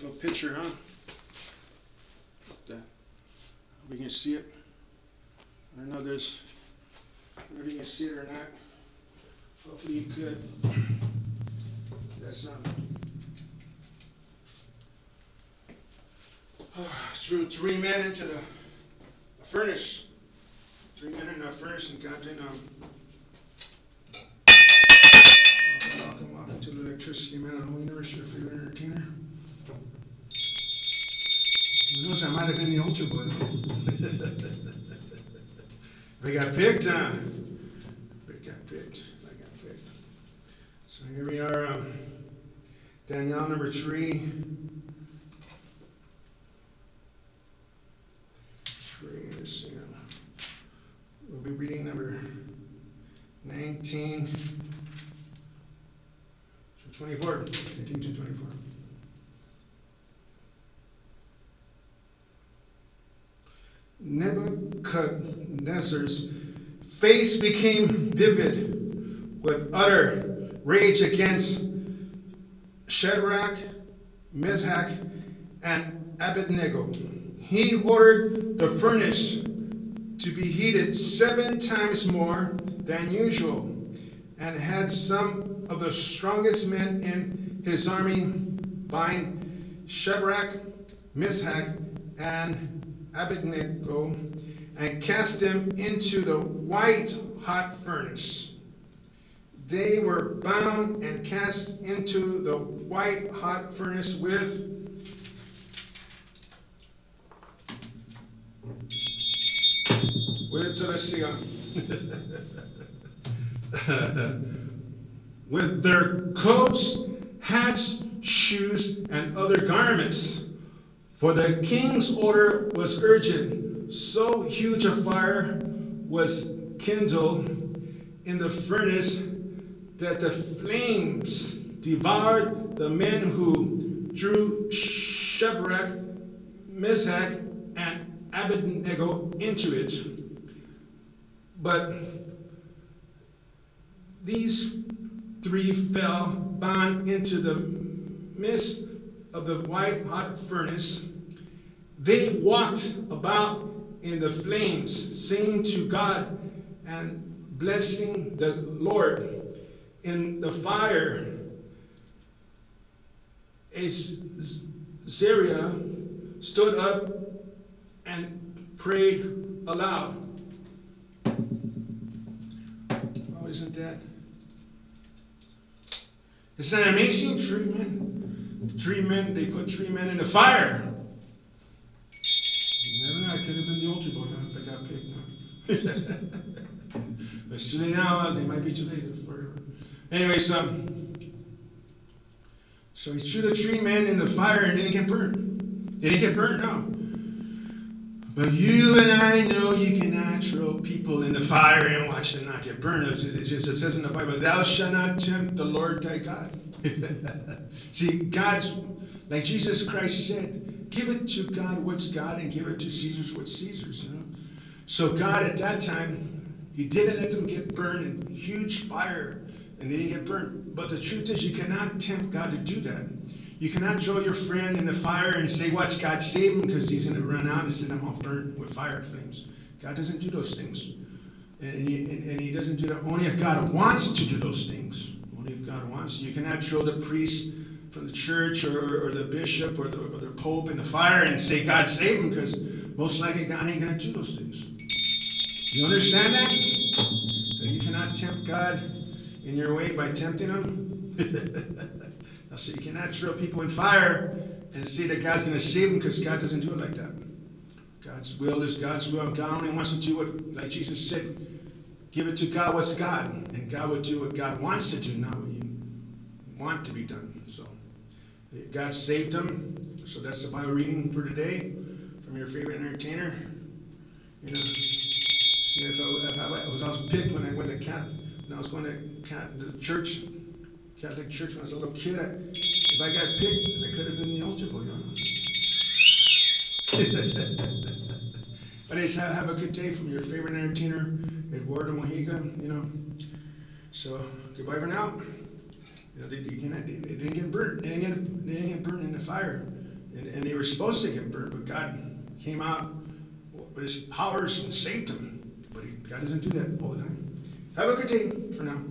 little picture, huh? We can see it. I don't know if you can see it or not. Hopefully you could. That's threw 3 men into the furnace. 3 men in the furnace and got in welcome to the electricity man of the universe, your favorite entertainer. Who knows, I might have been the altar boy. I got picked, huh? I got picked. So here we are, Daniel number 3. Let's see. We'll be reading number 19 to 24. 19 to 24. Nebuchadnezzar's face became vivid with utter rage against Shadrach, Meshach, and Abednego. He ordered the furnace to be heated 7 times more than usual, and had some of the strongest men in his army bind Shadrach, Meshach, and Abednego, and cast them into the white hot furnace. They were bound and cast into the white hot furnace with with their coats, hats, shoes, and other garments. For the king's order was urgent. So huge a fire was kindled in the furnace that the flames devoured the men who drew Shadrach, Meshach, and Abednego into it. But these 3 fell bound into the midst of the white hot furnace. They walked about in the flames, singing to God and blessing the Lord. In the fire, Azariah stood up and prayed aloud. Oh, isn't that? Isn't that amazing? 3 men, they put 3 men in the fire. You never know, I could have been the altar boy, if I got picked now. But it's too late now, they might be too late forever. Anyway, so he threw the 3 men in the fire and they didn't get burned. They didn't get burned, no. But you and I know you cannot throw people in the fire and watch them not get burned. It says in the Bible, thou shalt not tempt the Lord thy God. See, God's, like Jesus Christ said, give it to God what's God and give it to Caesar's what's Caesar's, you know. So God at that time, he didn't let them get burned in huge fire and they didn't get burned. But the truth is, you cannot tempt God to do that. You cannot throw your friend in the fire and say, watch God save him, because he's going to run out and send him off burnt with fire flames. God doesn't do those things. And he doesn't do that only if God wants to do those things. Only if God wants. You cannot throw the priest from the church or the bishop or the pope in the fire and say, God save him, because most likely God ain't going to do those things. You understand that? That you cannot tempt God in your way by tempting him? So you cannot throw people in fire and say that God's going to save them, because God doesn't do it like that. God's will is God's will. God only wants to do what, like Jesus said, give it to God what's God. And God will do what God wants to do, not what you want to be done. So God saved them. So that's the Bible reading for today from your favorite entertainer. You know, if I was picked when I went to when I was going to the church, Catholic church when I was a little kid. If I got picked, I could have been the altar boy. Anyways, have a good day from your favorite entertainer, Eduardo, Mojica. You know, so goodbye for now. You know, they didn't get burnt. They didn't get burned in the fire. And they were supposed to get burnt, but God came out with his powers and saved them. But God doesn't do that all the time. Have a good day for now.